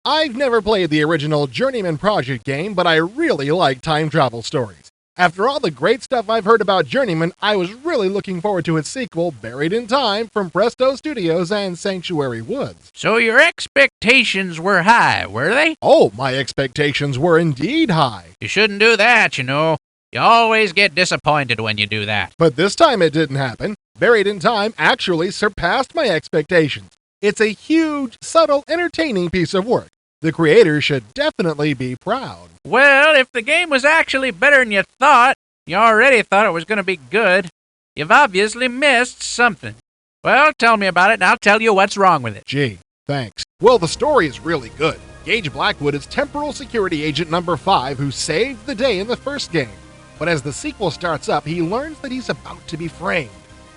I've never played the original Journeyman project game, but I really like time travel stories. After all the great stuff I've heard about Journeyman, I was really looking forward to its sequel, Buried in Time, from Presto Studios and Sanctuary Woods. So your expectations were high, were they? Oh, my expectations were indeed high. You shouldn't do that, you know. You always get disappointed when you do that. But this time it didn't happen. Buried in Time actually surpassed my expectations. It's a huge, subtle, entertaining piece of work. The creators should definitely be proud. Well, if the game was actually better than you thought, you already thought it was going to be good, you've obviously missed something. Well, tell me about it and I'll tell you what's wrong with it. Gee, thanks. Well, the story is really good. Gage Blackwood is Temporal Security Agent number 5 who saved the day in the first game. But as the sequel starts up, he learns that he's about to be framed.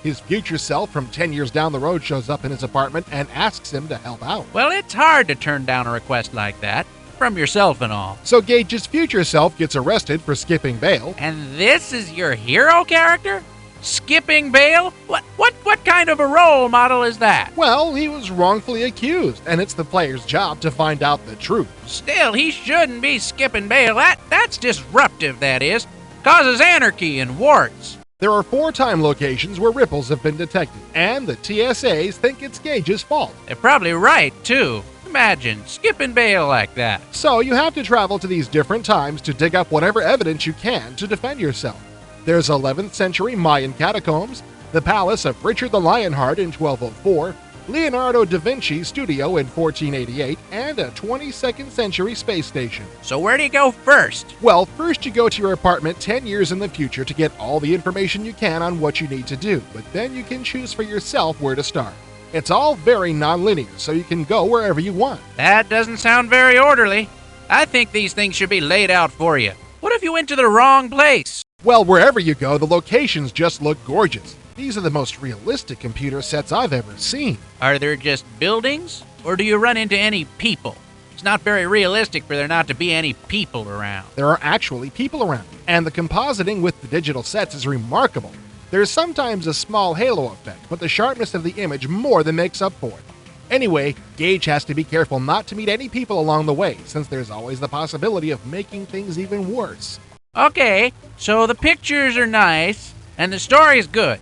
His future self from 10 years down the road shows up in his apartment and asks him to help out. Well, it's hard to turn down a request like that, from yourself and all. So Gage's future self gets arrested for skipping bail. And this is your hero character? Skipping bail? What kind of a role model is that? Well, he was wrongfully accused, and it's the player's job to find out the truth. Still, he shouldn't be skipping bail. That's disruptive, that is. Causes anarchy and warts. There are 4 time locations where ripples have been detected, and the TSAs think it's Gage's fault. They're probably right, too. Imagine skipping bail like that. So you have to travel to these different times to dig up whatever evidence you can to defend yourself. There's 11th century Mayan catacombs, the palace of Richard the Lionheart in 1204, Leonardo da Vinci's studio in 1488, and a 22nd century space station. So where do you go first? Well, first you go to your apartment 10 years in the future to get all the information you can on what you need to do, but then you can choose for yourself where to start. It's all very non-linear, so you can go wherever you want. That doesn't sound very orderly. I think these things should be laid out for you. What if you went to the wrong place? Well, wherever you go, the locations just look gorgeous. These are the most realistic computer sets I've ever seen. Are there just buildings, or do you run into any people? It's not very realistic for there not to be any people around. There are actually people around, and the compositing with the digital sets is remarkable. There's sometimes a small halo effect, but the sharpness of the image more than makes up for it. Anyway, Gage has to be careful not to meet any people along the way, since there's always the possibility of making things even worse. Okay, so the pictures are nice, and the story's good.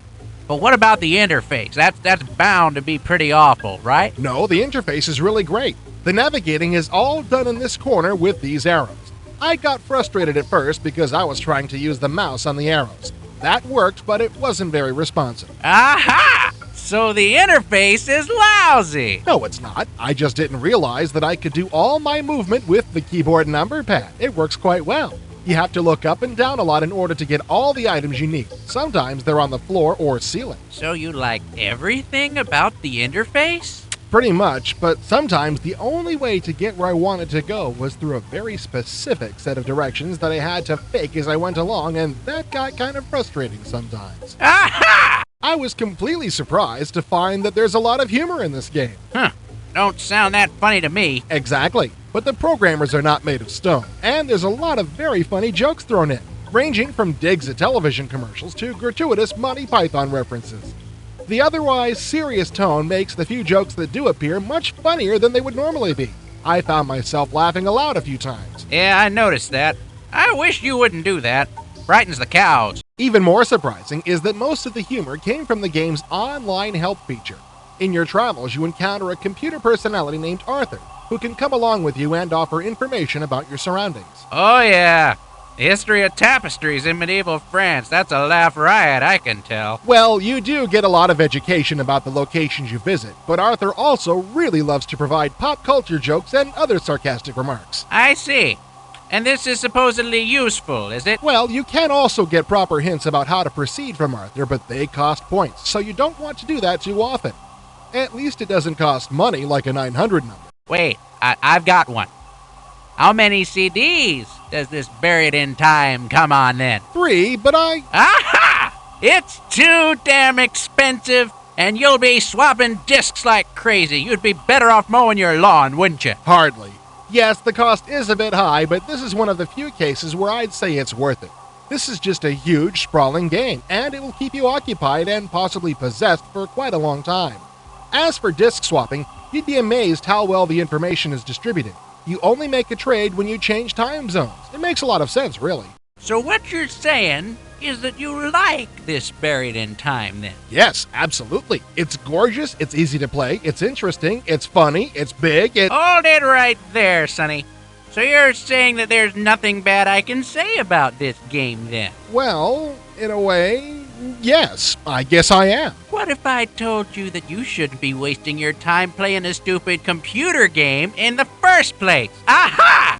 But what about the interface? That's bound to be pretty awful, right? No, the interface is really great. The navigating is all done in this corner with these arrows. I got frustrated at first because I was trying to use the mouse on the arrows. That worked, but it wasn't very responsive. Aha! So the interface is lousy. No, it's not. I just didn't realize that I could do all my movement with the keyboard number pad. It works quite well. You have to look up and down a lot in order to get all the items you need. Sometimes they're on the floor or ceiling. So you like everything about the interface? Pretty much, but sometimes the only way to get where I wanted to go was through a very specific set of directions that I had to fake as I went along, and that got kind of frustrating sometimes. Aha! I was completely surprised to find that there's a lot of humor in this game. Don't sound that funny to me. Exactly. But the programmers are not made of stone, and there's a lot of very funny jokes thrown in, ranging from digs at television commercials to gratuitous Monty Python references. The otherwise serious tone makes the few jokes that do appear much funnier than they would normally be. I found myself laughing aloud a few times. Yeah, I noticed that. I wish you wouldn't do that. Frightens the cows. Even more surprising is that most of the humor came from the game's online help feature. In your travels, you encounter a computer personality named Arthur, who can come along with you and offer information about your surroundings. Oh yeah, the history of tapestries in medieval France. That's a laugh riot, I can tell. Well, you do get a lot of education about the locations you visit, but Arthur also really loves to provide pop culture jokes and other sarcastic remarks. I see. And this is supposedly useful, is it? Well, you can also get proper hints about how to proceed from Arthur, but they cost points, so you don't want to do that too often. At least it doesn't cost money like a 900 number. Wait, I've got one. How many CDs does this Buried in Time come on then? 3, but Aha! It's too damn expensive, and you'll be swapping discs like crazy. You'd be better off mowing your lawn, wouldn't you? Hardly. Yes, the cost is a bit high, but this is one of the few cases where I'd say it's worth it. This is just a huge, sprawling game, and it will keep you occupied and possibly possessed for quite a long time. As for disc swapping, you'd be amazed how well the information is distributed. You only make a trade when you change time zones. It makes a lot of sense, really. So what you're saying is that you like this Buried in Time, then? Yes, absolutely. It's gorgeous, it's easy to play, it's interesting, it's funny, it's big, Hold it right there, Sonny. So you're saying that there's nothing bad I can say about this game, then? Well, in a way, yes, I guess I am. What if I told you that you shouldn't be wasting your time playing a stupid computer game in the first place? Aha!